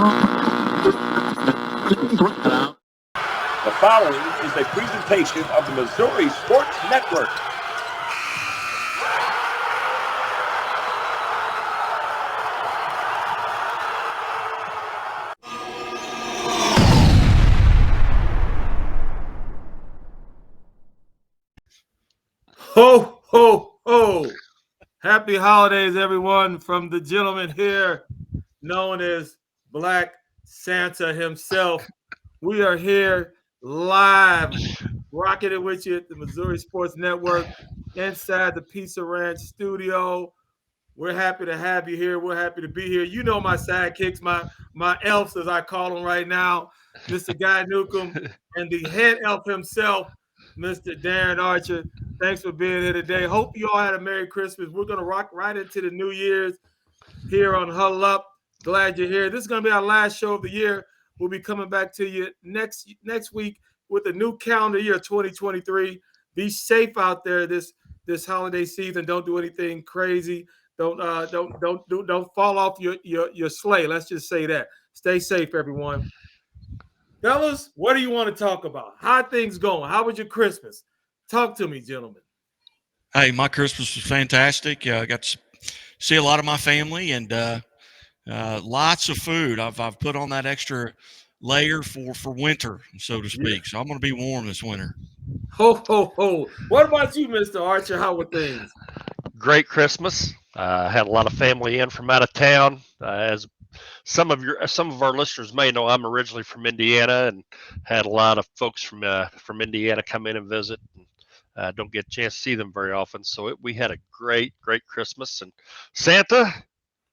The following is a presentation of the Missouri Sports Network. Ho, ho, ho. Happy holidays, everyone, from the gentleman here known as Black Santa himself. We are here live, rocking it with you at the Missouri Sports Network inside the Pizza Ranch studio. We're happy to have you here. We're happy to be here. You know my sidekicks, my elves, as I call them right now, Mr. Guy Newcomb, and the head elf himself, Mr. Darren Archer. Thanks for being here today. Hope you all had a Merry Christmas. We're going to rock right into the New Year's here on Huddle Up. Glad you're here. This is going to be our last show of the year. We'll be coming back to you next week with a new calendar year 2023. Be safe out there this holiday season. Don't do anything crazy. Don't fall off your sleigh. Let's just say that. Stay safe, everyone. Fellas, what do you want to talk about? How are things going? How was your Christmas? Talk to me, gentlemen. Hey, my Christmas was fantastic. I got to see a lot of my family and lots of food. I've put on that extra layer for winter, so to speak. Yeah. So I'm going to be warm this winter. Ho, ho, ho. What about you, Mr. Archer? How were things? Great Christmas. Had a lot of family in from out of town. As some of our listeners may know, I'm originally from Indiana and had a lot of folks from Indiana come in and visit. Don't get a chance to see them very often. So we had a great Christmas. And Santa,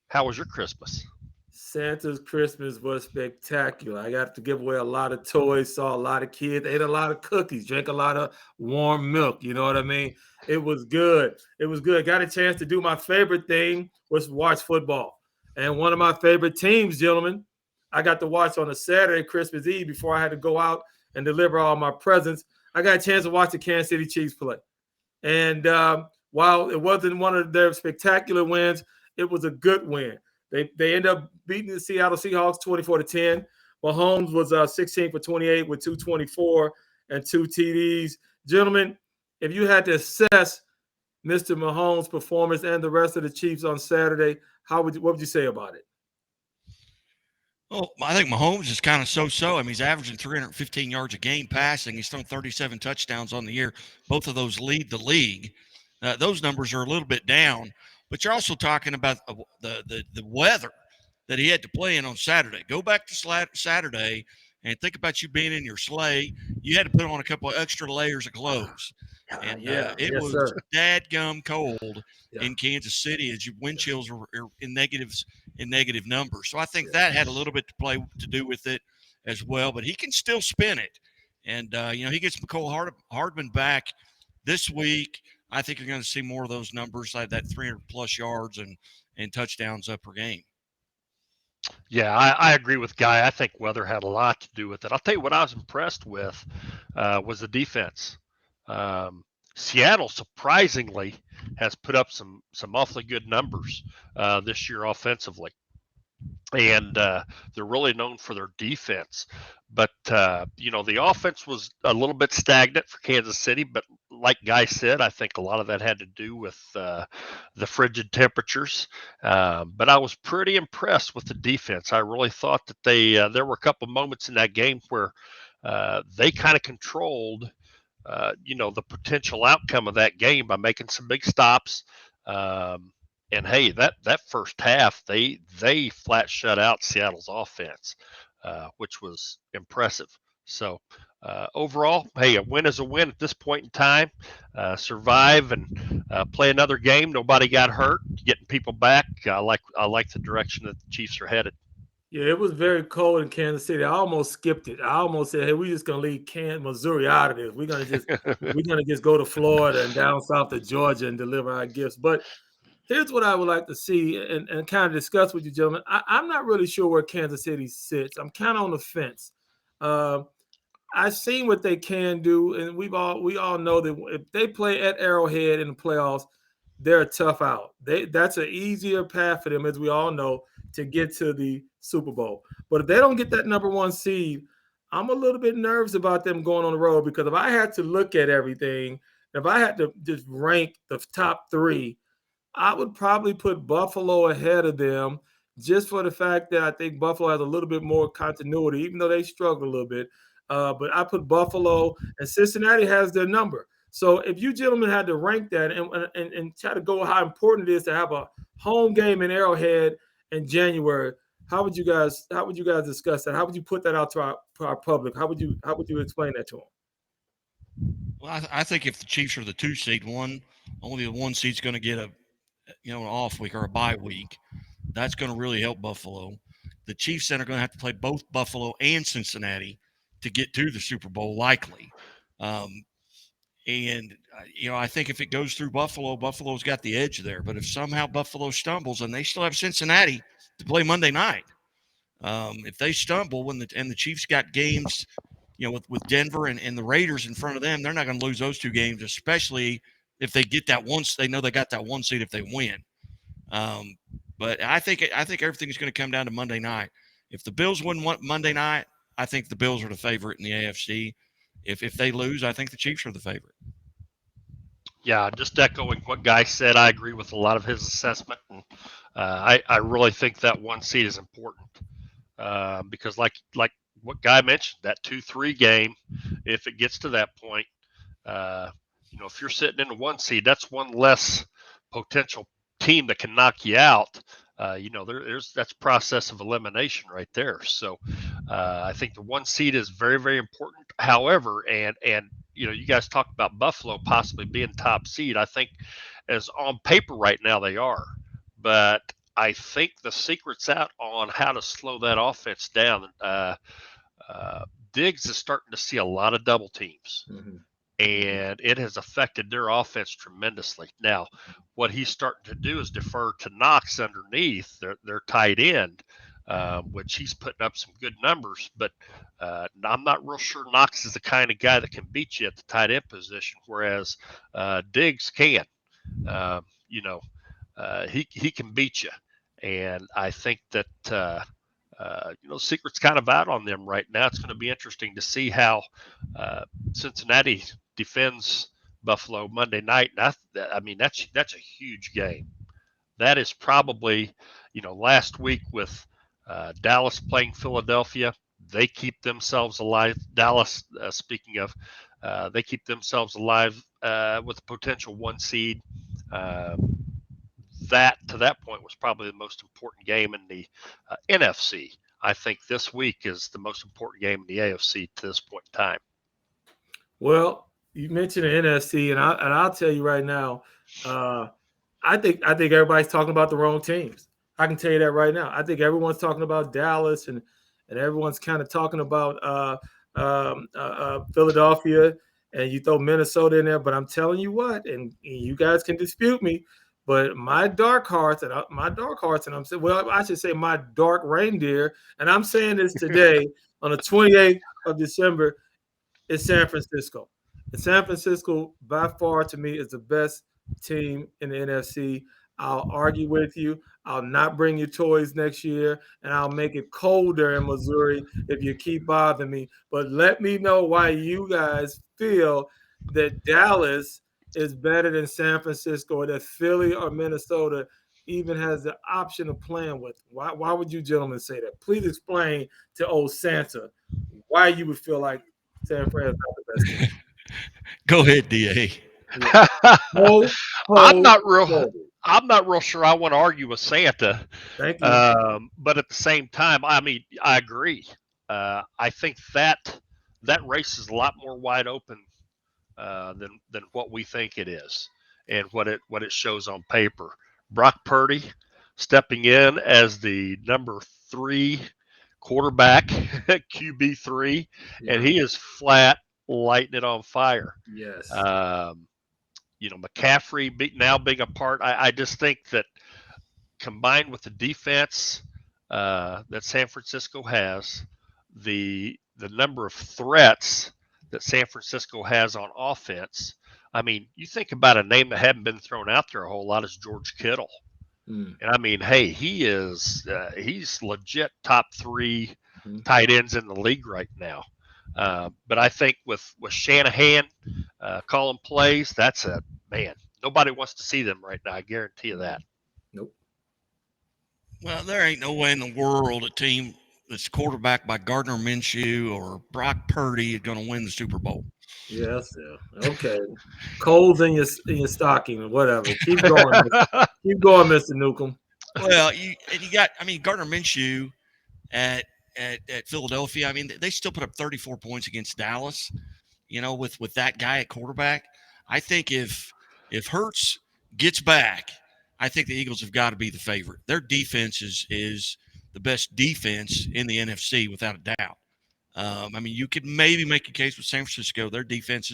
how was your Christmas? Santa's Christmas was spectacular. I got to give away a lot of toys, saw a lot of kids, ate a lot of cookies, drank a lot of warm milk. You know what I mean? It was good. It was good. Got a chance to do my favorite thing, was watch football. And one of my favorite teams, gentlemen, I got to watch on a Saturday, Christmas Eve, before I had to go out and deliver all my presents. I got a chance to watch the Kansas City Chiefs play. And while it wasn't one of their spectacular wins, it was a good win. They end up beating the Seattle Seahawks 24-10. Mahomes was 16 for 28 with 224 and 2 TDs. Gentlemen, if you had to assess Mr. Mahomes' performance and the rest of the Chiefs on Saturday, what would you say about it? Well, I think Mahomes is kind of so-so. I mean, he's averaging 315 yards a game passing. He's thrown 37 touchdowns on the year. Both of those lead the league. Those numbers are a little bit down. But you're also talking about the weather that he had to play in on Saturday. Go back to Saturday and think about you being in your sleigh. You had to put on a couple of extra layers of clothes. And it was dadgum cold in Kansas City as your wind chills are in negative numbers. So I think that had a little bit to do with it as well. But he can still spin it. And, he gets McCole Hardman back this week. I think you're going to see more of those numbers, like that 300-plus yards and touchdowns per game. Yeah, I agree with Guy. I think weather had a lot to do with it. I'll tell you what I was impressed with was the defense. Seattle, surprisingly, has put up some awfully good numbers this year offensively. And they're really known for their defense. But, the offense was a little bit stagnant for Kansas City. But like Guy said, I think a lot of that had to do with the frigid temperatures. But I was pretty impressed with the defense. I really thought that there were a couple moments in that game where they kind of controlled, the potential outcome of that game by making some big stops. And hey, that first half, they flat shut out Seattle's offense, which was impressive. So overall, hey, a win is a win at this point in time. Survive and play another game. Nobody got hurt. Getting people back. I like the direction that the Chiefs are headed. Yeah, it was very cold in Kansas City. I almost skipped it. I almost said, "Hey, we're just gonna leave Missouri out of this. We're gonna just go to Florida and down south to Georgia and deliver our gifts." But here's what I would like to see and kind of discuss with you, gentlemen. I'm not really sure where Kansas City sits. I'm kind of on the fence. I've seen what they can do, and we all know that if they play at Arrowhead in the playoffs, they're a tough out. That's an easier path for them, as we all know, to get to the Super Bowl. But if they don't get that number 1 seed, I'm a little bit nervous about them going on the road, because if I had to look at everything, if I had to just rank the top 3, I would probably put Buffalo ahead of them, just for the fact that I think Buffalo has a little bit more continuity, even though they struggle a little bit. But I put Buffalo, and Cincinnati has their number. So if you gentlemen had to rank that and try to go how important it is to have a home game in Arrowhead in January, how would you guys discuss that? How would you put that out to our public? How would you explain that to them? Well, I think if the Chiefs are the 2 seed, only the 1 seed's going to get an off week or a bye week. That's going to really help Buffalo. The Chiefs then are going to have to play both Buffalo and Cincinnati to get to the Super Bowl, likely. I think if it goes through Buffalo, Buffalo's got the edge there. But if somehow Buffalo stumbles, and they still have Cincinnati to play Monday night, if they stumble and the Chiefs got games, with Denver and the Raiders in front of them, they're not going to lose those 2 games, especially if they get that one. They know they got that 1 seed if they win. But I think everything's going to come down to Monday night. If the Bills win Monday night, I think the Bills are the favorite in the AFC. If they lose, I think the Chiefs are the favorite. Yeah, just echoing what Guy said, I agree with a lot of his assessment. And I really think that 1 seed is important because, like what Guy mentioned, that 2-3 game, if it gets to that point, if you're sitting in the 1 seed, that's one less potential team that can knock you out. That's process of elimination right there. So I think the 1 seed is very, very important. However, and you guys talk about Buffalo possibly being top seed. I think as on paper right now they are, but I think the secret's out on how to slow that offense down. Diggs is starting to see a lot of double teams. Mm-hmm. And it has affected their offense tremendously. Now, what he's starting to do is defer to Knox underneath their tight end, which he's putting up some good numbers. But I'm not real sure Knox is the kind of guy that can beat you at the tight end position, whereas Diggs can. He can beat you. And I think that secret's kind of out on them right now. It's going to be interesting to see how Cincinnati defends Buffalo Monday night. And that's a huge game. That is probably, last week with Dallas playing Philadelphia, they keep themselves alive. Dallas, speaking of, they keep themselves alive with a potential 1 seed. That to that point was probably the most important game in the NFC. I think this week is the most important game in the AFC to this point in time. Well, you mentioned the NFC, and I'll tell you right now, I think everybody's talking about the wrong teams. I can tell you that right now. I think everyone's talking about Dallas, and everyone's kind of talking about Philadelphia, and you throw Minnesota in there. But I'm telling you what, and you guys can dispute me, but my dark horse, and I'm saying, well, I should say my dark reindeer, and I'm saying this today on the 28th of December, is San Francisco. And San Francisco, by far, to me, is the best team in the NFC. I'll argue with you. I'll not bring you toys next year, and I'll make it colder in Missouri if you keep bothering me. But let me know why you guys feel that Dallas is better than San Francisco, or that Philly or Minnesota even has the option of playing with. Why would you gentlemen say that? Please explain to old Santa why you would feel like San Fran is not the best team. Go ahead, DA. I'm not real sure I want to argue with Santa. Thank you. But at the same time, I agree. I think that race is a lot more wide open than what we think it is, and what it shows on paper. Brock Purdy stepping in as the number 3 quarterback, QB3, and he is flat lighting it on fire. Yes. McCaffrey now being a part. I just think that combined with the defense that San Francisco has, the number of threats that San Francisco has on offense, I mean, you think about a name that hadn't been thrown out there a whole lot is George Kittle. And I mean, hey, he's legit top 3 tight ends in the league right now. But I think with Shanahan calling plays, that's a man. Nobody wants to see them right now. I guarantee you that. Nope. Well, there ain't no way in the world a team that's quarterbacked by Gardner Minshew or Brock Purdy is going to win the Super Bowl. Yes, yeah. Okay. Coals in your stocking or whatever. Keep going. Keep going, Mr. Newcomb. Well, you got, I mean, Gardner Minshew at Philadelphia. I mean, they still put up 34 points against Dallas. You know, with that guy at quarterback, I think if Hurts gets back, I think the Eagles have got to be the favorite. Their defense is the best defense in the NFC without a doubt. I mean, you could maybe make a case with San Francisco. Their defense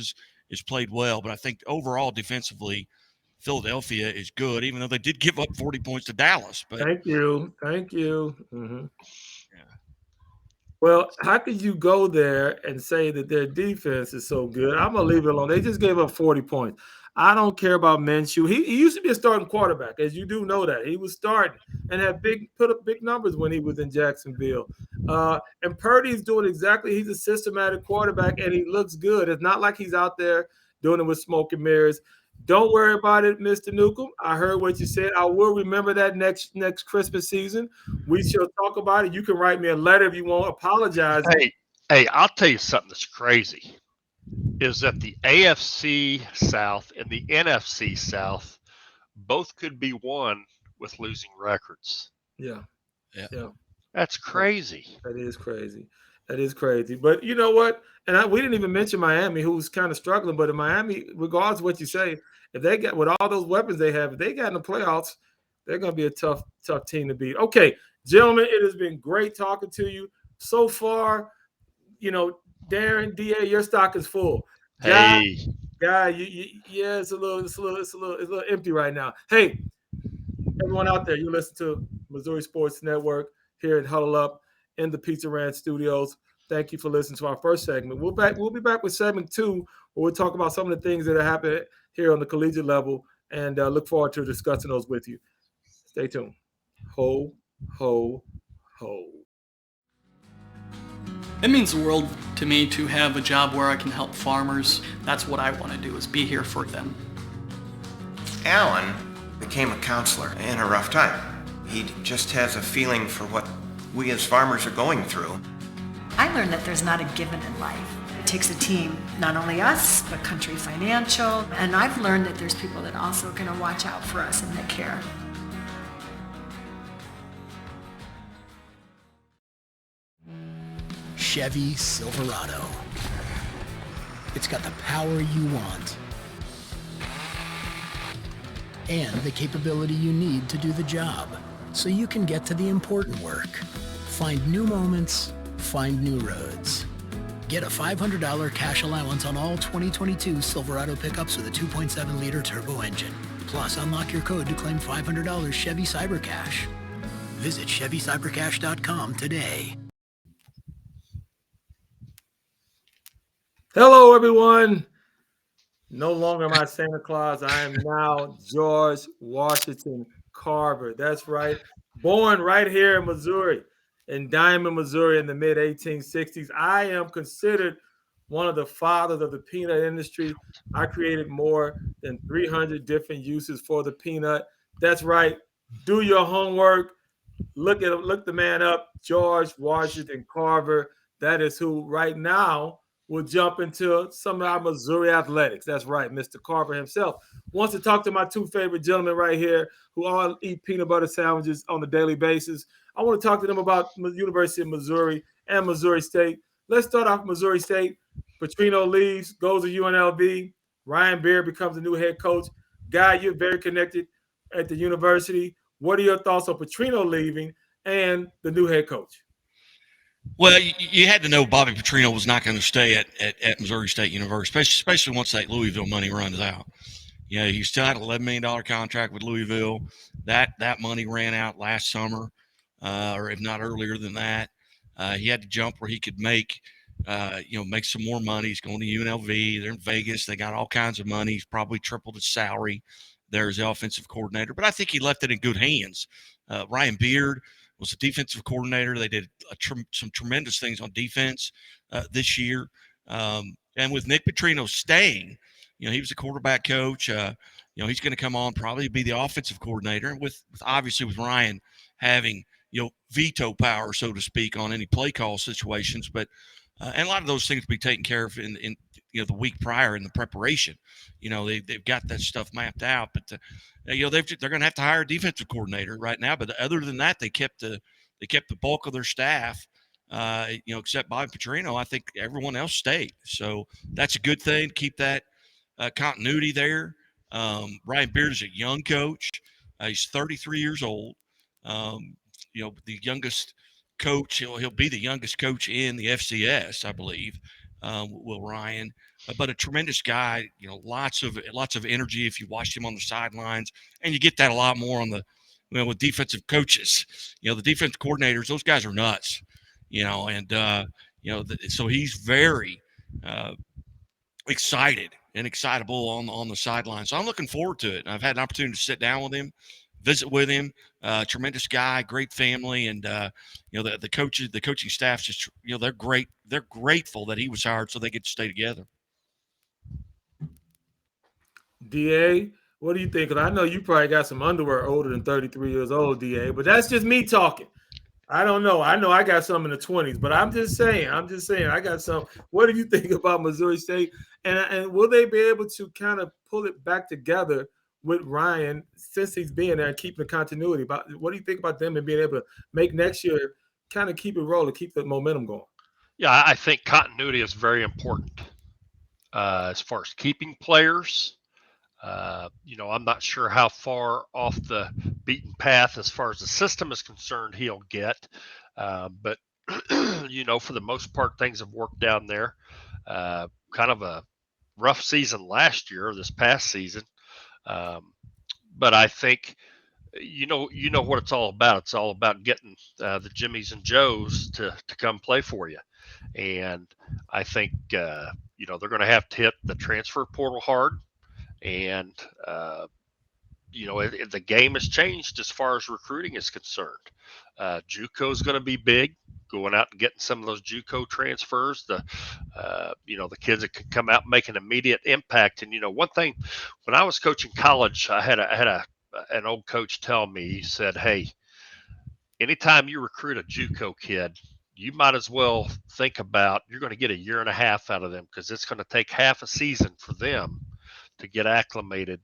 is played well, but I think overall defensively, Philadelphia is good, even though they did give up 40 points to Dallas. But Thank you. Mm-hmm. Yeah. Well, how could you go there and say that their defense is so good? I'm gonna leave it alone. They just gave up 40 points. I don't care about Minshew. He used to be a starting quarterback, as you do know that. He was starting and had put up big numbers when he was in Jacksonville. And Purdy's doing exactly, he's a systematic quarterback and he looks good. It's not like he's out there doing it with smoke and mirrors. Don't worry about it, Mr. Newcomb. I heard what you said. I will remember that next Christmas season. We shall talk about it. You can write me a letter if you want. Apologize. Hey, I'll tell you something that's crazy. Is that the AFC South and the NFC South both could be won with losing records. Yeah. That's crazy. That is crazy. That is crazy. But you know what? And we didn't even mention Miami, who's kind of struggling. But in Miami, regardless of what you say, if they get with all those weapons they have, if they got in the playoffs, they're going to be a tough team to beat. Okay, gentlemen, it has been great talking to you so far. You know, Darren, DA, your stock is full. Guy, yeah, it's a little empty right now. Hey, everyone out there, you listen to Missouri Sports Network here at Huddle Up in the Pizza Ranch Studios. Thank you for listening to our first segment. We'll be back with segment 2, where we'll talk about some of the things that are happening here on the collegiate level, and look forward to discussing those with you. Stay tuned. Ho, ho, ho. It means the world to me to have a job where I can help farmers. That's what I want to do, is be here for them. Alan became a counselor in a rough time. He just has a feeling for what we as farmers are going through. I learned that there's not a given in life. It takes a team, not only us, but Country Financial. And I've learned that there's people that also are going to watch out for us and that care. Chevy Silverado. It's got the power you want and the capability you need to do the job, so you can get to the important work. Find new moments, find new roads. Get a $500 cash allowance on all 2022 Silverado pickups with a 2.7-liter turbo engine. Plus, unlock your code to claim $500 Chevy CyberCash. Visit ChevyCyberCash.com today. Hello, everyone. No longer my Santa Claus. I am now George Washington Carver. That's right. Born right here in Missouri, in Diamond, Missouri in the mid-1860s. I am considered one of the fathers of the peanut industry. I created more than 300 different uses for the peanut. That's right. Do your homework. Look the man up, George Washington Carver. That is who right now will jump into some of our Missouri athletics. That's right. Mr. Carver himself wants to talk to my two favorite gentlemen right here who all eat peanut butter sandwiches on a daily basis. I want to talk to them about the University of Missouri and Missouri State. Let's start off with Missouri State. Petrino leaves, goes to UNLV. Ryan Beard becomes the new head coach. Guy, you're very connected at the university. What are your thoughts on Petrino leaving and the new head coach? Well, you had to know Bobby Petrino was not going to stay at Missouri State University, especially once that Louisville money runs out. You know, he still had an $11 million contract with Louisville. That money ran out last summer, or if not earlier than that. He had to jump where he could make make some more money. He's going to UNLV. They're in Vegas. They got all kinds of money. He's probably tripled his salary there as the offensive coordinator. But I think he left it in good hands. Ryan Beard was a defensive coordinator. They did some tremendous things on defense this year. And with Nick Petrino staying, he was a quarterback coach. He's going to come on, probably be the offensive coordinator with obviously with Ryan having, veto power, so to speak, on any play call situations. But and a lot of those things will be taken care of in the week prior in the preparation. They've got that stuff mapped out. But they're going to have to hire a defensive coordinator right now. But other than that, they kept the bulk of their staff. Except Bobby Petrino. I think everyone else stayed. So that's a good thing. Keep that continuity there. Ryan Beard is a young coach. He's 33 years old. The youngest coach. He'll be the youngest coach in the FCS, I believe. Will Ryan, but a tremendous guy. Lots of energy. If you watched him on the sidelines, and you get that a lot more on the, with defensive coaches. The defensive coordinators. Those guys are nuts. So he's very excited and excitable on the sideline. So I'm looking forward to it. I've had an opportunity to sit down with him, visit with him. Tremendous guy, great family, and the coaches, the coaching staff, just they're great. They're grateful that he was hired so they get to stay together. DA, what do you think? Because I know you probably got some underwear older than 33 years old, DA, but that's just me talking. I don't know. I know I got some in the 20s, but I'm just saying, I got some. What do you think about Missouri State? And will they be able to kind of pull it back together with Ryan since he's being there and keeping the continuity? What do you think about them and being able to make next year kind of keep it rolling, keep the momentum going? Yeah, I think continuity is very important as far as keeping players. I'm not sure how far off the beaten path as far as the system is concerned he'll get. But, for the most part, things have worked down there. Kind of a rough season last year, this past season. But I think, what it's all about. It's all about getting the Jimmies and Joes to come play for you. And I think, they're going to have to hit the transfer portal hard. And, the game has changed as far as recruiting is concerned. JUCO is going to be big, going out and getting some of those JUCO transfers. The kids that can come out and make an immediate impact. And, one thing, when I was coaching college, I had an old coach tell me, he said, hey, anytime you recruit a JUCO kid, you might as well think about you're going to get a year and a half out of them because it's going to take half a season for them to get acclimated,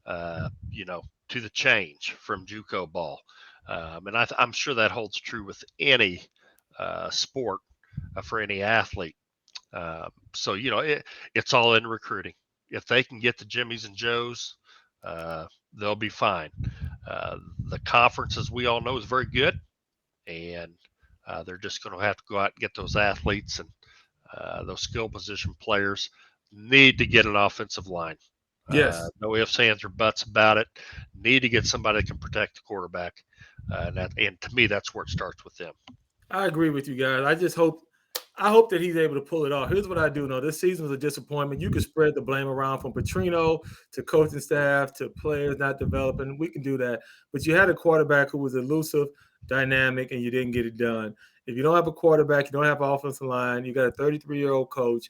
to the change from JUCO ball. And I'm sure that holds true with any sport for any athlete. So, it's all in recruiting. If they can get the Jimmies and Joes, they'll be fine. The conference, as we all know, is very good. And they're just going to have to go out and get those athletes and those skill position players need to get an offensive line. Yes. No ifs, ands, or buts about it. Need to get somebody that can protect the quarterback. And to me, that's where it starts with them. I agree with you guys. I hope that he's able to pull it off. Here's what I do know. This season was a disappointment. You can spread the blame around from Petrino to coaching staff to players not developing. We can do that. But you had a quarterback who was elusive, dynamic, and you didn't get it done. If you don't have a quarterback, you don't have an offensive line, you got a 33-year-old coach,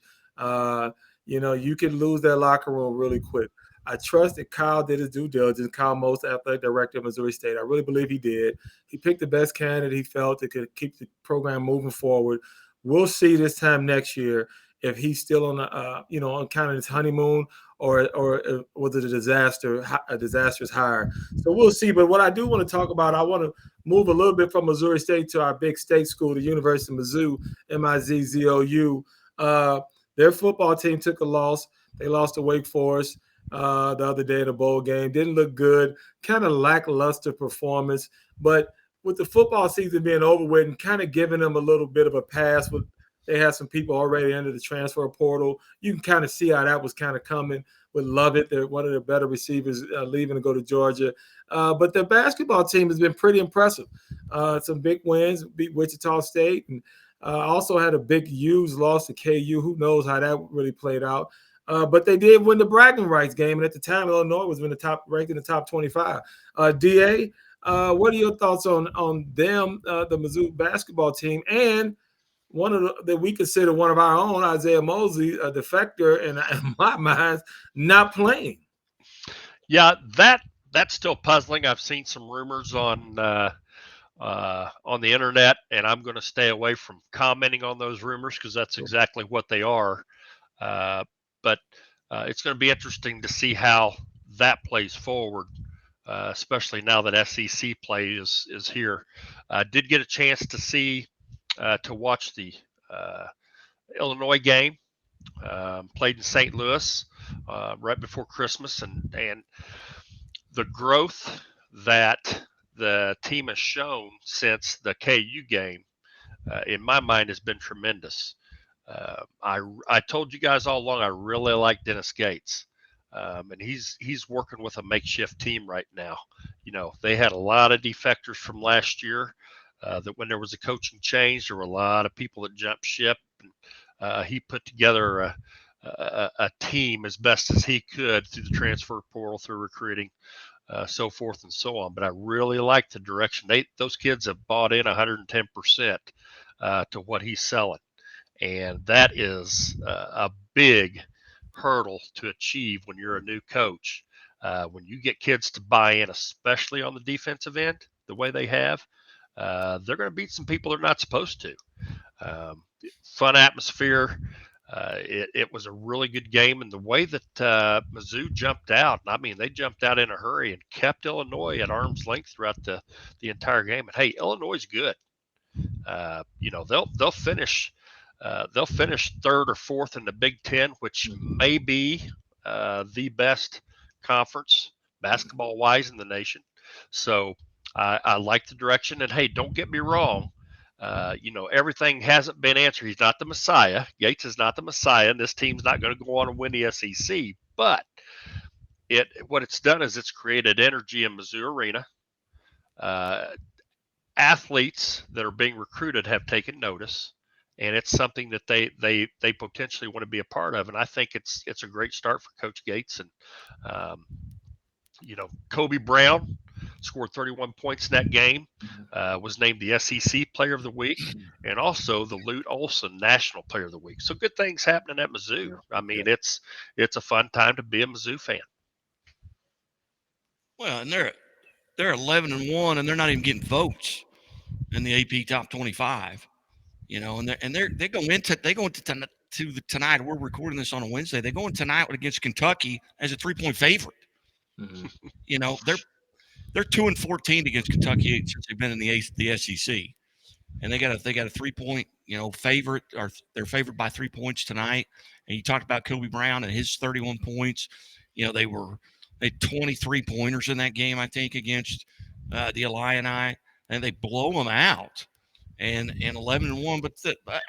you can lose that locker room really quick. I trust that Kyle did his due diligence. Kyle Most, athletic director of Missouri State. I really believe he did. He picked the best candidate he felt that could keep the program moving forward. We'll see this time next year if he's still on on kind of his honeymoon or was it a disastrous hire. So we'll see. But what I do want to talk about, I want to move a little bit from Missouri State to our big state school, the University of Mizzou, M-I-Z-Z-O-U. Their football team took a loss. They lost to Wake Forest the other day in a bowl game. Didn't look good. Kind of lackluster performance. But with the football season being over with and kind of giving them a little bit of a pass, they had some people already under the transfer portal. You can kind of see how that was kind of coming with Lovett. They're one of the better receivers leaving to go to Georgia. But their basketball team has been pretty impressive. Some big wins, beat Wichita State. And Also had a big U's loss to KU. Who knows how that really played out? But they did win the bragging rights game, and at the time, Illinois was ranked in the top 25. Da, what are your thoughts on them, the Mizzou basketball team, and one of that we consider one of our own, Isaiah Mosley, a defector, and in my mind, not playing. Yeah, that's still puzzling. I've seen some rumors on the internet, and I'm going to stay away from commenting on those rumors because that's exactly what they are. But it's going to be interesting to see how that plays forward, especially now that SEC play is here. Did get a chance to watch the Illinois game. Played in St. Louis right before Christmas, and the growth that the team has shown since the KU game, in my mind, has been tremendous. I told you guys all along I really like Dennis Gates, and he's working with a makeshift team right now. You know, they had a lot of defectors from last year. That when there was a coaching change, there were a lot of people that jumped ship. And, he put together a team as best as he could through the transfer portal, through recruiting, so forth and so on. But I really like the direction those kids have bought in 110% to what he's selling, and that is a big hurdle to achieve when you're a new coach. When you get kids to buy in, especially on the defensive end, the way they have, they're going to beat some people they're not supposed to. Fun atmosphere. It was a really good game, and the way that Mizzou jumped out, I mean, they jumped out in a hurry and kept Illinois at arm's length throughout the entire game. And hey, Illinois is good. You know, they'll finish third or fourth in the Big Ten, which may be the best conference basketball wise in the nation. So I like the direction. And hey, don't get me wrong. You know, everything hasn't been answered. He's not the Messiah. Gates is not the Messiah, and this team's not going to go on and win the SEC. But what it's done is it's created energy in Mizzou Arena. Athletes that are being recruited have taken notice, and it's something that they potentially want to be a part of. And I think it's a great start for Coach Gates. And you know, Kobe Brown scored 31 points in that game, was named the SEC Player of the Week, and also the Lute Olson National Player of the Week. So good things happening at Mizzou. I mean, it's a fun time to be a Mizzou fan. Well, and they're 11-1, and they're not even getting votes in the AP Top 25. You know, and they go into tonight. We're recording this on a Wednesday. They go in tonight against Kentucky as a 3-point favorite. Mm-hmm. You know, they're 2-14 against Kentucky since they've been in the SEC, and they got a 3-point favorite, or they're favored by 3 points tonight. And you talked about Kobe Brown and his 31 points. You know, they had 23 pointers in that game, I think, against the Illini, and they blow them out. And 11-1, but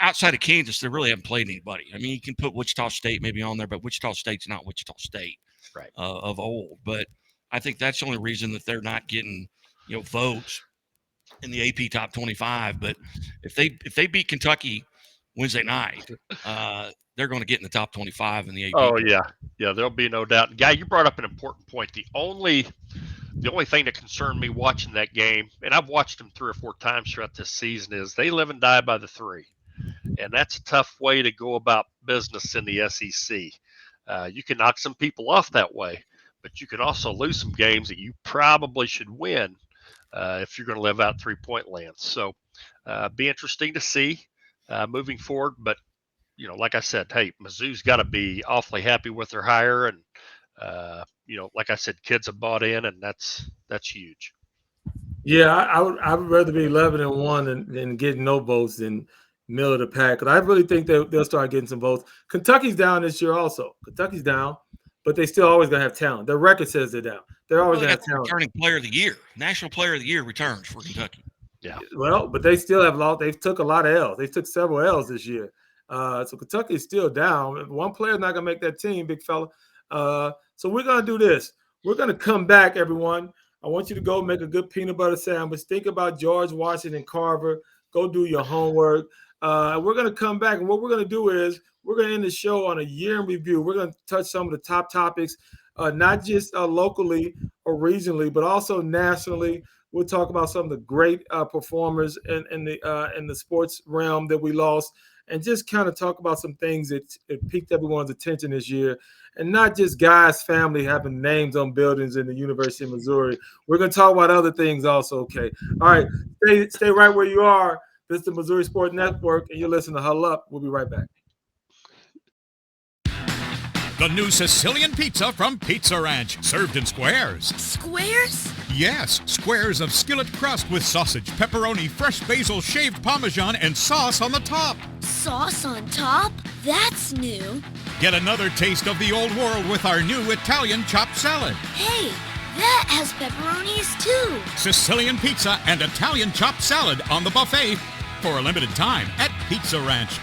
outside of Kansas, they really haven't played anybody. I mean, you can put Wichita State maybe on there, but Wichita State's not Wichita State, right? Of old. But I think that's the only reason that they're not getting votes in the AP Top 25. But if they beat Kentucky Wednesday night, they're going to get in the top 25 in the AP. Oh yeah, there'll be no doubt. Guy, you brought up an important point. The only thing that concerned me watching that game, and I've watched them 3 or 4 times throughout this season, is they live and die by the 3. And that's a tough way to go about business in the SEC. You can knock some people off that way, but you can also lose some games that you probably should win if you're going to live out 3-point land. So be interesting to see moving forward. But, like I said, hey, Mizzou's got to be awfully happy with their hire. And, like I said, kids have bought in, and that's huge. Yeah, I would rather be 11-1 than getting no votes than middle of the pack. Because I really think they'll start getting some votes. Kentucky's down this year also. Kentucky's down, but they still always going to have talent. Their record says they're down. They're always going to have talent. Returning Player of the Year. National Player of the Year returns for Kentucky. Yeah. Well, but they still have lost. They've took a lot of L's. They took several L's this year. So Kentucky is still down. One player's not going to make that team, big fella. So we're going to do this. We're going to come back, everyone. I want you to go make a good peanut butter sandwich. Think about George Washington Carver. Go do your homework. We're going to come back, and what we're going to do is we're going to end the show on a year in review. We're going to touch some of the top topics, not just locally or regionally, but also nationally. We'll talk about some of the great performers in the sports realm that we lost, and just kind of talk about some things that piqued everyone's attention this year. And not just guys' family having names on buildings in the University of Missouri. We're going to talk about other things also, okay? All right, stay right where you are. This is the Missouri Sports Network, and you're listening to Huddle Up. We'll be right back. The new Sicilian pizza from Pizza Ranch, served in squares. Squares? Yes, squares of skillet crust with sausage, pepperoni, fresh basil, shaved Parmesan, and sauce on the top. Sauce on top? That's new. Get another taste of the old world with our new Italian chopped salad. Hey, that has pepperonis too. Sicilian pizza and Italian chopped salad on the buffet for a limited time at Pizza Ranch.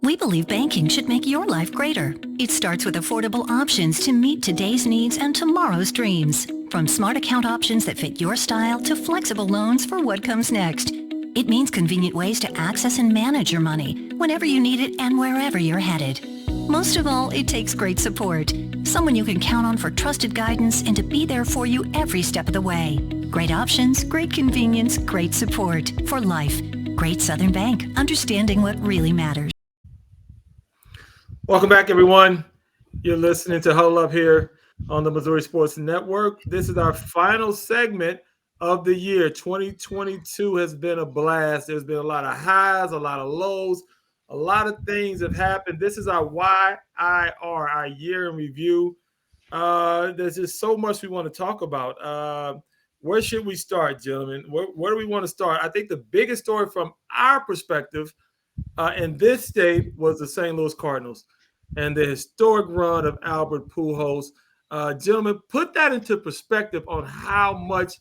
We believe banking should make your life greater. It starts with affordable options to meet today's needs and tomorrow's dreams. From smart account options that fit your style to flexible loans for what comes next. It means convenient ways to access and manage your money whenever you need it and wherever you're headed. Most of all, it takes great support. Someone you can count on for trusted guidance and to be there for you every step of the way. Great options, great convenience, great support for life. Great Southern Bank, understanding what really matters. Welcome back, everyone. You're listening to Huddle Up here on the Missouri Sports Network. This is our final segment of the year. 2022 has been a blast. There's been a lot of highs, a lot of lows, a lot of things have happened. This is our YIR, our year in review. There's just so much we want to talk about. Where should we start, gentlemen? Where do we want to start? I think the biggest story from our perspective in this state was the St. Louis Cardinals and the historic run of Albert Pujols. Gentlemen, put that into perspective on how much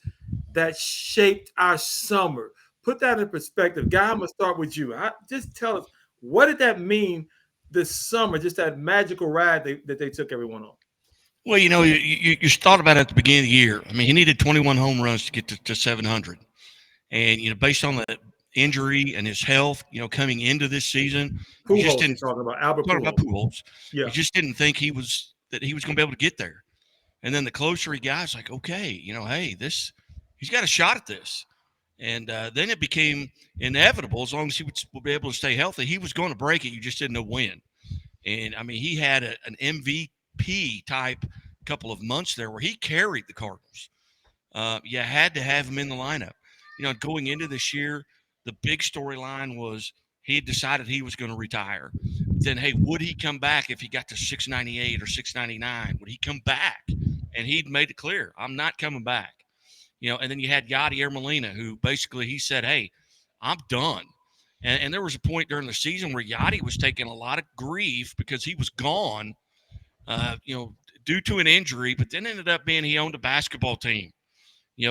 that shaped our summer. Put that in perspective. Guy, I'm going to start with you. Just tell us, what did that mean this summer, just that magical ride that they took everyone on? Well, you thought about it at the beginning of the year. I mean, he needed 21 home runs to get to 700. And, based on the injury and his health, coming into this season, Pujols, you just didn't talking about Albert talking Pujols. about Pujols. Yeah. You just didn't think he was going to be able to get there. And then the closer he got, it's like, okay, hey, he's got a shot at this. And then it became inevitable, as long as he would be able to stay healthy, he was going to break it. You just didn't know when. And I mean, he had an MVP type couple of months there where he carried the Cardinals. You had to have him in the lineup. Going into this year, the big storyline was he had decided he was going to retire. Then, hey, would he come back if he got to 698 or 699? Would he come back? And he'd made it clear, I'm not coming back. And then you had Yadier Molina, who basically he said, hey, I'm done. And there was a point during the season where Yadi was taking a lot of grief because he was gone, due to an injury, but then ended up being he owned a basketball team,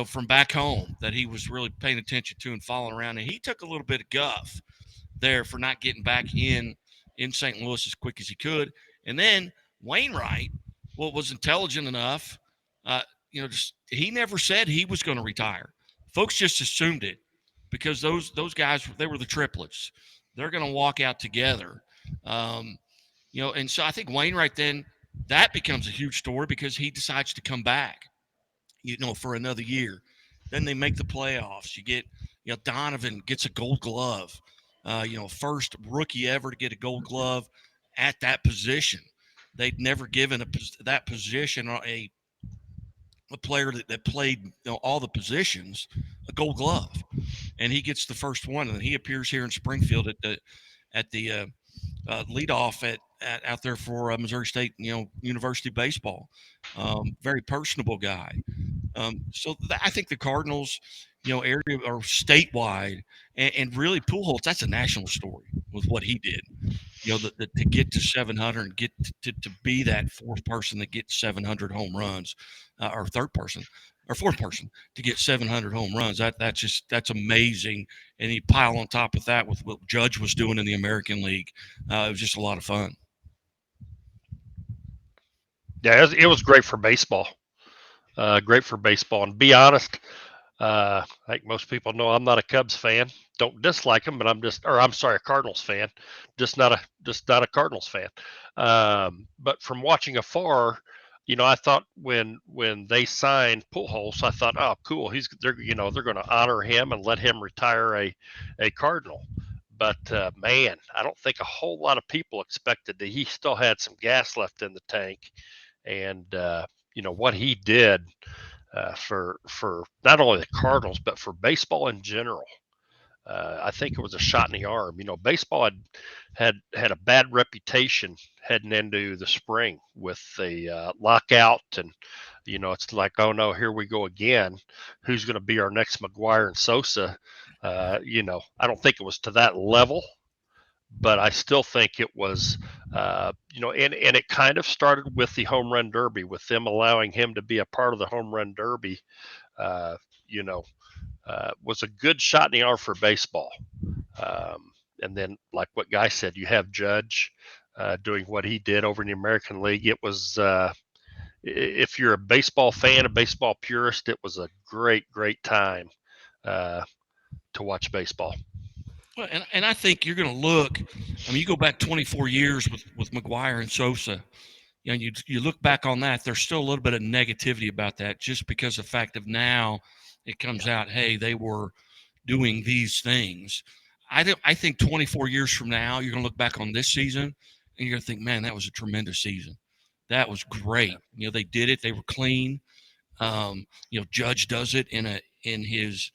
from back home that he was really paying attention to and following around. And he took a little bit of guff there for not getting back in St. Louis as quick as he could. And then Wainwright, was intelligent enough, he never said he was going to retire. Folks just assumed it because those guys, they were the triplets. They're going to walk out together. And so I think Wainwright then, that becomes a huge story because he decides to come back, for another year. Then they make the playoffs. You get, Donovan gets a Gold Glove, first rookie ever to get a Gold Glove at that position. They'd never given that position or a player that played all the positions a Gold Glove, and he gets the first one. And he appears here in Springfield at the leadoff out there for Missouri State, University baseball. Very personable guy. I think the Cardinals, area or statewide, and really Pujols, that's a national story with what he did. To get to 700 and get to be that fourth person that gets 700 home runs, or third person or fourth person to get 700 home runs. That's amazing. And you pile on top of that with what Judge was doing in the American League. It was just a lot of fun. Yeah, it was great for baseball. Great for baseball. And to be honest, I think most people know I'm not a Cubs fan. Don't dislike them, but I'm sorry, a Cardinals fan. Just not a Cardinals fan. But from watching afar, I thought when they signed Pujols, I thought, oh, cool. They're going to honor him and let him retire a Cardinal. But man, I don't think a whole lot of people expected that he still had some gas left in the tank, and what he did for not only the Cardinals but for baseball in general. I think it was a shot in the arm. Baseball had a bad reputation heading into the spring with the lockout, and it's like, oh no, here we go again. Who's going to be our next McGuire and Sosa? I don't think it was to that level, but I still think it was, and it kind of started with the home run derby, with them allowing him to be a part of the home run derby. Uh, was a good shot in the arm for baseball. And then, like what Guy said, you have Judge doing what he did over in the American League. It was, if you're a baseball fan, a baseball purist, it was a great, great time to watch baseball. Well, and I think you're going to look. I mean, you go back 24 years with McGuire and Sosa. You look back on that. There's still a little bit of negativity about that, just because of the fact of now it comes out, hey, they were doing these things. I think 24 years from now, you're going to look back on this season and you're going to think, man, that was a tremendous season. That was great. They did it. They were clean. Judge does it in his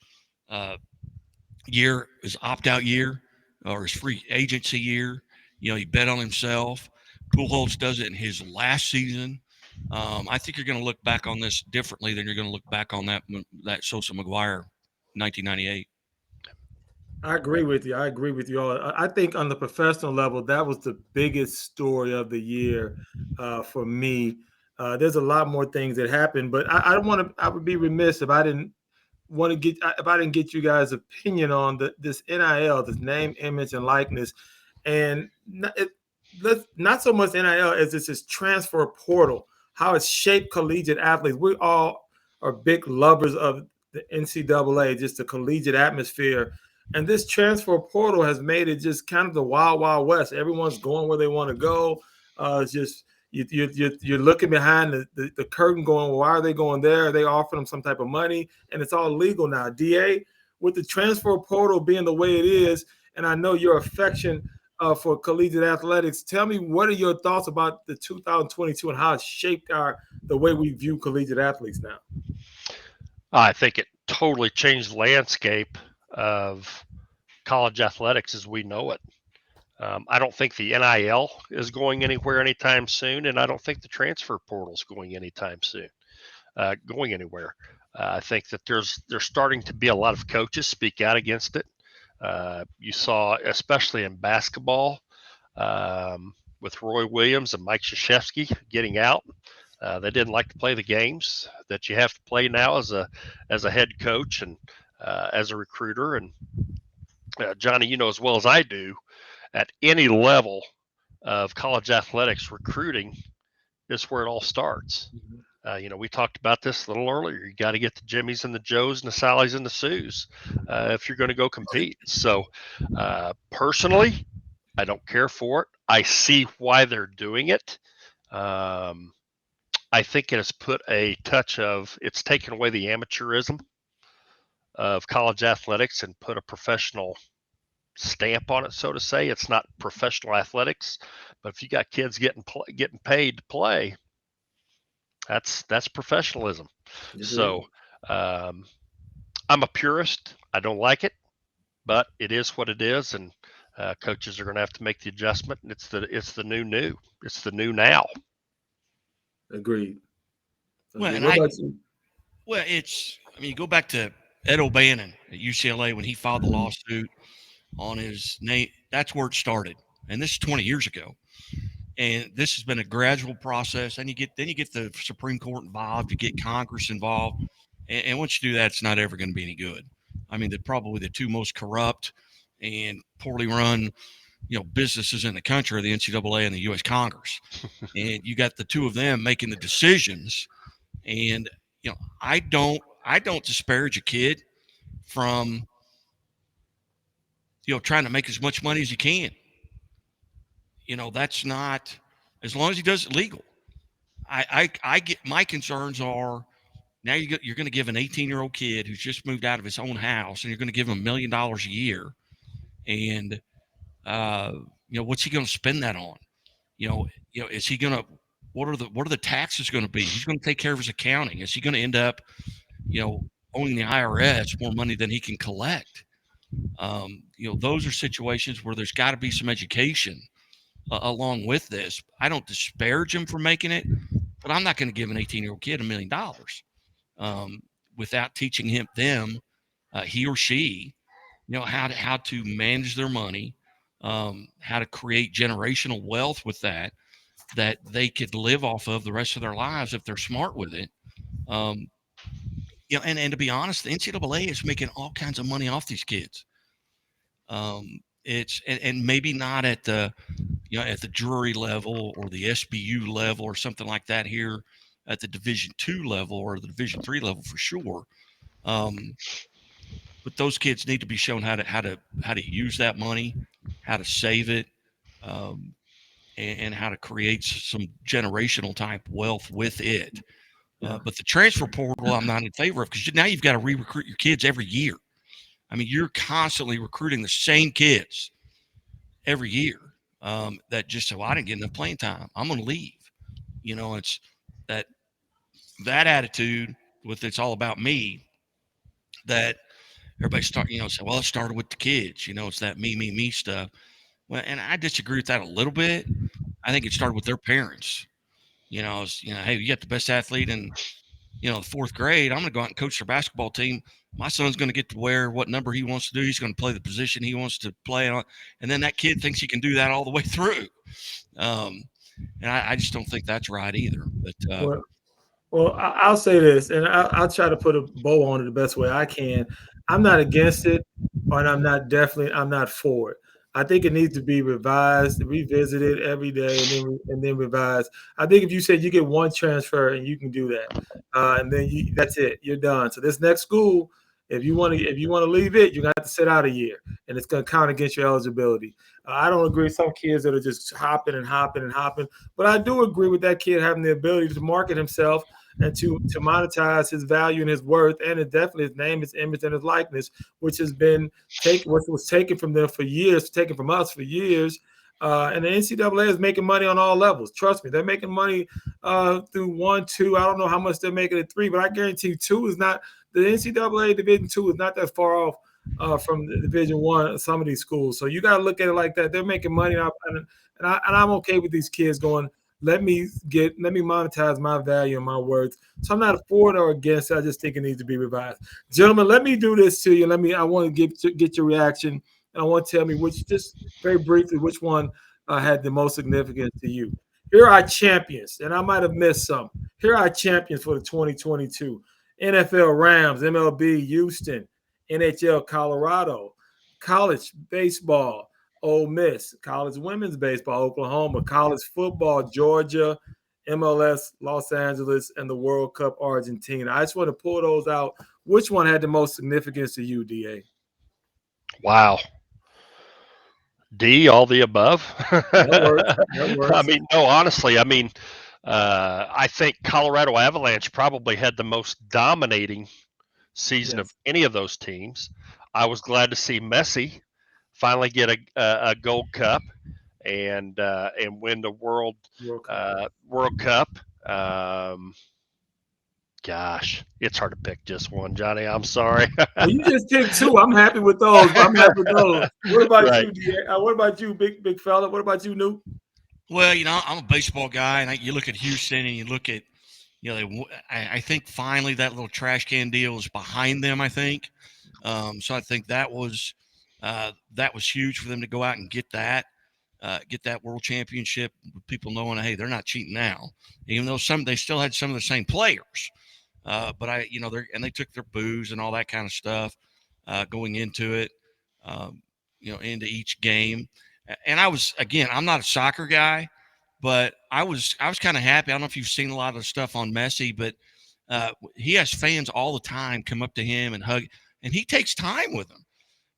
year, his opt-out year or his free agency year. He bet on himself. Pujols does it in his last season. I think you're going to look back on this differently than you're going to look back on that Sosa McGuire 1998. I agree with you. All. I think on the professional level, that was the biggest story of the year for me. There's a lot more things that happened, but I would be remiss if I didn't get you guys' opinion on this NIL, this name, image, and likeness, and not so much NIL as it's this transfer portal, how it's shaped collegiate athletes. We all are big lovers of the NCAA, just the collegiate atmosphere. And this transfer portal has made it just kind of the wild, wild west. Everyone's going where they want to go. It's just you're looking behind the curtain going, well, why are they going there? Are they offering them some type of money? And it's all legal now. DA, with the transfer portal being the way it is, and I know your affection for collegiate athletics, tell me, what are your thoughts about the 2022 and how it's shaped the way we view collegiate athletes now? I think it totally changed the landscape of college athletics as we know it. I don't think the NIL is going anywhere anytime soon, and I don't think the transfer portal is going anytime soon, going anywhere. I think that there's starting to be a lot of coaches speak out against it. You saw, especially in basketball, with Roy Williams and Mike Krzyzewski getting out. They didn't like to play the games that you have to play now as a head coach and as a recruiter. And Johnny, as well as I do, at any level of college athletics, recruiting is where it all starts. We talked about this a little earlier. You got to get the Jimmys and the Joes and the Sallys and the Sues if you're going to go compete. So personally, I don't care for it. I see why they're doing it. I think it has put a touch of, it's taken away the amateurism of college athletics and put a professional stamp on it, so to say. It's not professional athletics, but if you got kids getting paid to play, that's professionalism. Mm-hmm. So I'm a purist. I don't like it, but it is what it is, and coaches are going to have to make the adjustment. And it's the new. It's the new now. Agreed. Well, you go back to Ed O'Bannon at UCLA when he filed the lawsuit on his name. That's where it started, and this is 20 years ago. And this has been a gradual process. And you get the Supreme Court involved, you get Congress involved, and once you do that, it's not ever going to be any good. I mean, they're probably the two most corrupt and poorly run, businesses in the country are the NCAA and the U.S. Congress. And you got the two of them making the decisions. And I don't I don't disparage a kid from, trying to make as much money as he can. That's not, as long as he does it legal. I get, my concerns are, now you're going to give an 18-year-old kid who's just moved out of his own house, and you're going to give him $1 million a year, and what's he going to spend that on? Is he going to, what are the taxes going to be? Who's going to take care of his accounting? Is he going to end up, owing the IRS more money than he can collect? Those are situations where there's got to be some education along with this. I don't disparage him for making it, but I'm not going to give an 18-year-old kid $1 million without teaching he or she, how to manage their money, how to create generational wealth with that they could live off of the rest of their lives if they're smart with it. And to be honest, the NCAA is making all kinds of money off these kids. It's and maybe not at the at the Drury level or the SBU level or something like that here at the Division II level or the Division III level for sure. But those kids need to be shown how to use that money, how to save it, and how to create some generational type wealth with it. But the transfer portal, I'm not in favor of, because now you've got to re-recruit your kids every year. I mean, you're constantly recruiting the same kids every year that just say, well, I didn't get enough playing time, I'm going to leave. It's that attitude with it's all about me that everybody say, well, it started with the kids. It's that me stuff. Well, and I disagree with that a little bit. I think it started with their parents. Hey, you got the best athlete in, the fourth grade. I'm going to go out and coach their basketball team. My son's going to get to wear what number he wants to do. He's going to play the position he wants to play on. And then that kid thinks he can do that all the way through. And I just don't think that's right either. But well, I'll say this, and I'll try to put a bow on it the best way I can. I'm not against it, and I'm not for it. I think it needs to be revised, revisited every day, and then revised. I think if you said you get one transfer and you can do that, and then that's it, you're done. So this next school, if you want to leave it, you're gonna have to sit out a year, and it's gonna count against your eligibility. I don't agree with some kids that are just hopping and hopping and hopping, but I do agree with that kid having the ability to market himself and to monetize his value and his worth, and definitely his name, his image, and his likeness, which has been what was taken from them for years, taken from us for years. And the NCAA is making money on all levels. Trust me, they're making money through 1, 2. I don't know how much they're making at 3, but I guarantee 2 is not. The NCAA Division II is not that far off from the Division I. Some of these schools, so you got to look at it like that. They're making money, and I'm okay with these kids going, let me monetize my value and my worth. So I'm not for it or against it. I just think it needs to be revised. Gentlemen, let me do this to you. I want to get your reaction. And I want to tell me just very briefly, which one had the most significance to you. Here are our champions, and I might have missed some. Here are our champions for the 2022. NFL Rams, MLB Houston, NHL Colorado, college baseball, Ole Miss, college women's baseball, Oklahoma, college football, Georgia, MLS, Los Angeles, and the World Cup, Argentina. I just want to pull those out. Which one had the most significance to you, DA? Wow. D, all the above. That works. I mean, no, honestly, I think Colorado Avalanche probably had the most dominating season of any of those teams. I was glad to see Messi finally get a Gold Cup and win the World Cup. Gosh, it's hard to pick just one, Johnny. I'm sorry. Well, you just picked 2. I'm happy with those. What about you, DA? What about you, big fella? What about you, Newt? Well, I'm a baseball guy, and you look at Houston, and you look at, I think finally that little trash can deal is behind them. I think, so I think that was huge for them to go out and get that world championship with people knowing, hey, they're not cheating now, even though they still had some of the same players. But they took their booze and all that kind of stuff going into it, into each game. And I'm not a soccer guy, but I was kind of happy. I don't know if you've seen a lot of the stuff on Messi, but He has fans all the time come up to him and hug, and he takes time with them.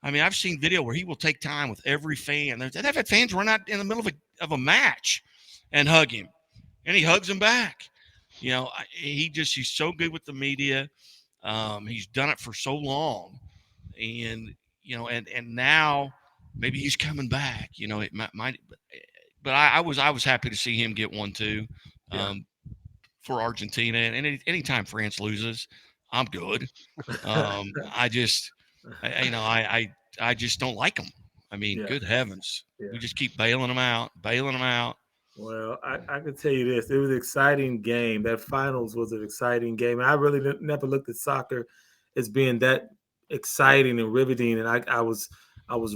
I mean, I've seen video where he will take time with every fan. They've had fans run out in the middle of a match and hug him, and he hugs them back. He's so good with the media. He's done it for so long, and and now maybe he's coming back. It might, but I was happy to see him get one too, for Argentina. And anytime France loses, I'm good. I just don't like them. I mean, good heavens, we just keep bailing them out. Well, I can tell you this. It was an exciting game. That finals was an exciting game. And I really never looked at soccer as being that exciting and riveting. And I was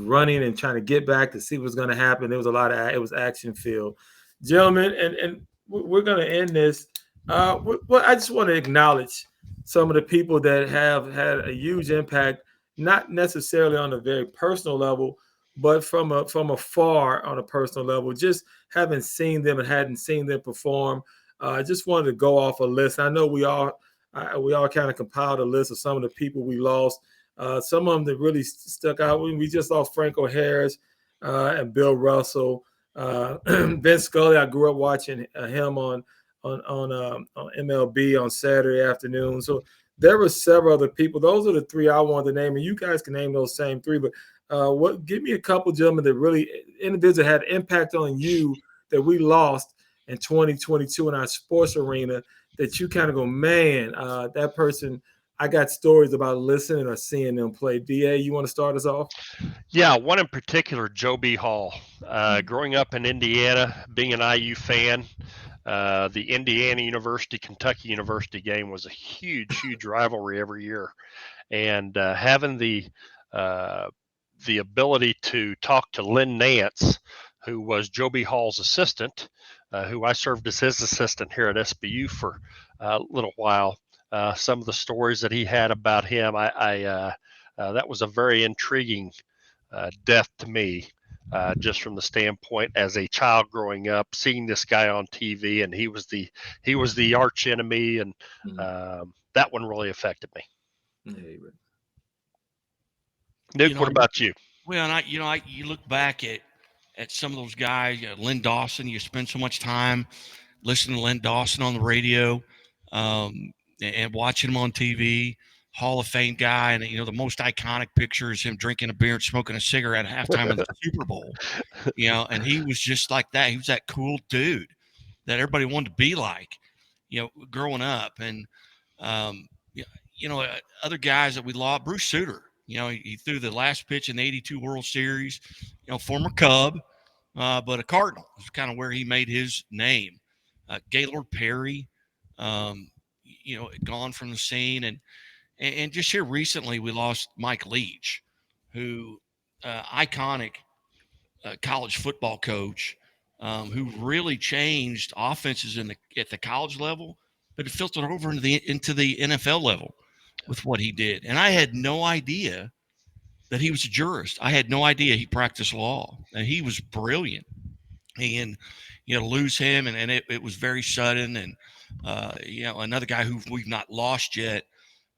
running and trying to get back to see what was going to happen. There was it was action filled. Gentlemen, and we're going to end this. Well, I just want to acknowledge some of the people that have had a huge impact, not necessarily on a very personal level, but from afar on a personal level, just having seen them and hadn't seen them perform. I just wanted to go off a list. I know we all kind of compiled a list of some of the people we lost. Some of them that really stuck out. We just lost Franco Harris and Bill Russell. Vince Scully, I grew up watching him on MLB on Saturday afternoon. So there were several other people. Those are the three I wanted to name, and you guys can name those same three. But give me a couple, gentlemen, that really individuals had impact on you that we lost in 2022 in our sports arena that you kind of go, man, that person, I got stories about listening or seeing them play. DA, you want to start us off? Yeah, one in particular, Joe B. Hall. Growing up in Indiana, being an IU fan, the Indiana Kentucky University game was a huge rivalry every year. And having the ability to talk to Lynn Nance, who was Joe B. Hall's assistant, who I served as his assistant here at SBU for a little while. Some of the stories that he had about him, that was a very intriguing death to me, just from the standpoint as a child growing up, seeing this guy on TV, and he was the arch enemy, and that one really affected me. Nick, what about you? Well, you look back at some of those guys, Len Dawson. You spend so much time listening to Len Dawson on the radio, and watching him on TV. Hall of Fame guy, and the most iconic picture is him drinking a beer and smoking a cigarette at halftime of the Super Bowl. And he was just like that. He was that cool dude that everybody wanted to be like, growing up. And other guys that we lost, Bruce Sutter. He threw the last pitch in the '82 World Series. Former Cub, but a Cardinal. It's kind of where he made his name. Gaylord Perry, gone from the scene, and just here recently, we lost Mike Leach, who iconic college football coach, who really changed offenses at the college level, but it filtered over into the NFL level with what he did. And I had no idea that he was a jurist. I had no idea he practiced law, and he was brilliant. And lose him, and it was very sudden. And another guy who we've not lost yet.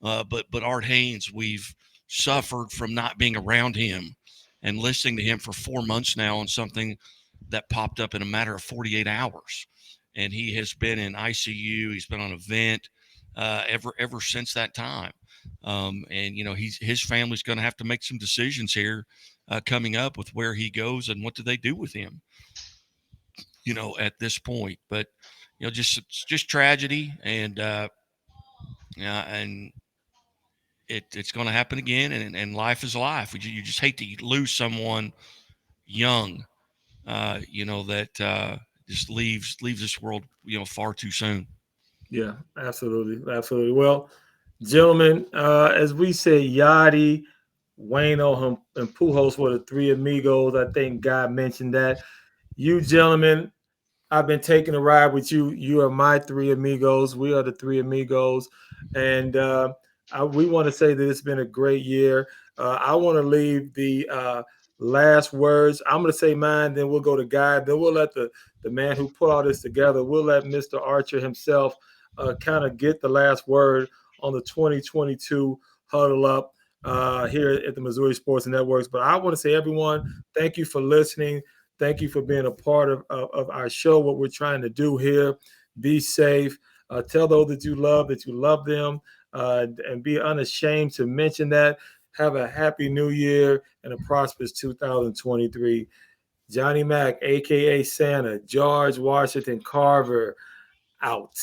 But Art Haynes, we've suffered from not being around him and listening to him for 4 months now on something that popped up in a matter of 48 hours. And he has been in ICU. He's been on a vent ever since that time. And his family's going to have to make some decisions here coming up with where he goes and what do they do with him, at this point. But just tragedy, and and it's going to happen again, and life is life. You just hate to lose someone young, that just leaves this world, far too soon. Yeah, absolutely. Well, gentlemen, as we say, Yachty, Wayno, and Pujols were the three amigos. I think God mentioned that. You gentlemen, I've been taking a ride with you. You are my three amigos. We are the three amigos. And we want to say that it's been a great year. I want to leave the last words. I'm going to say mine, then we'll go to Guy. Then we'll let the man who put all this together, we'll let Mr. Archer himself kind of get the last word on the 2022 Huddle Up here at the Missouri Sports Networks. But I want to say, everyone, thank you for listening. Thank you for being a part of our show, what we're trying to do here. Be safe. Tell those that you love them, and be unashamed to mention that. Have a happy new year and a prosperous 2023. Johnny Mack, a.k.a. Santa, George Washington Carver, out.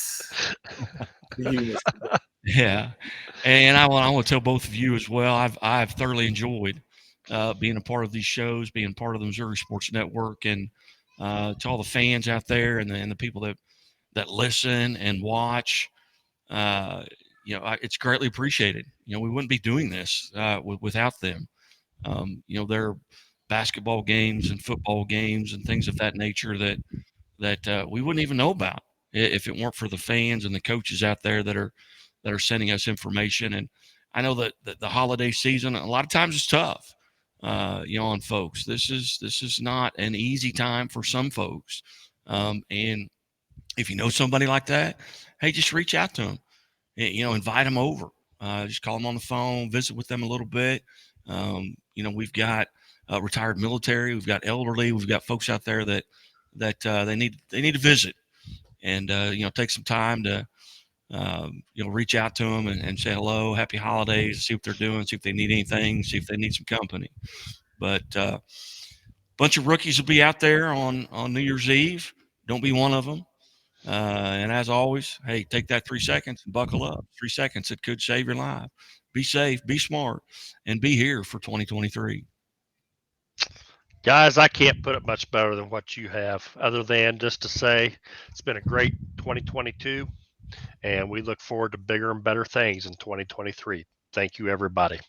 Yeah, and I want to tell both of you as well. I've thoroughly enjoyed being a part of these shows, being part of the Missouri Sports Network, and to all the fans out there and the people that listen and watch. It's greatly appreciated. We wouldn't be doing this without them. There are basketball games and football games and things of that nature that we wouldn't even know about if it weren't for the fans and the coaches out there that are sending us information. And I know that the holiday season a lot of times is tough, on folks. This is not an easy time for some folks. And if you know somebody like that, hey, just reach out to them. Invite them over. Just call them on the phone, visit with them a little bit. We've got retired military, we've got elderly, we've got folks out there that they need to visit, and take some time to reach out to them and say hello, happy holidays, see what they're doing, see if they need anything, see if they need some company. But bunch of rookies will be out there on New Year's Eve. Don't be one of them. And as always, hey, take that 3 seconds and buckle up. 3 seconds, it could save your life. Be safe, be smart, and be here for 2023. Guys, I can't put it much better than what you have, other than just to say it's been a great 2022, and we look forward to bigger and better things in 2023. Thank you, everybody.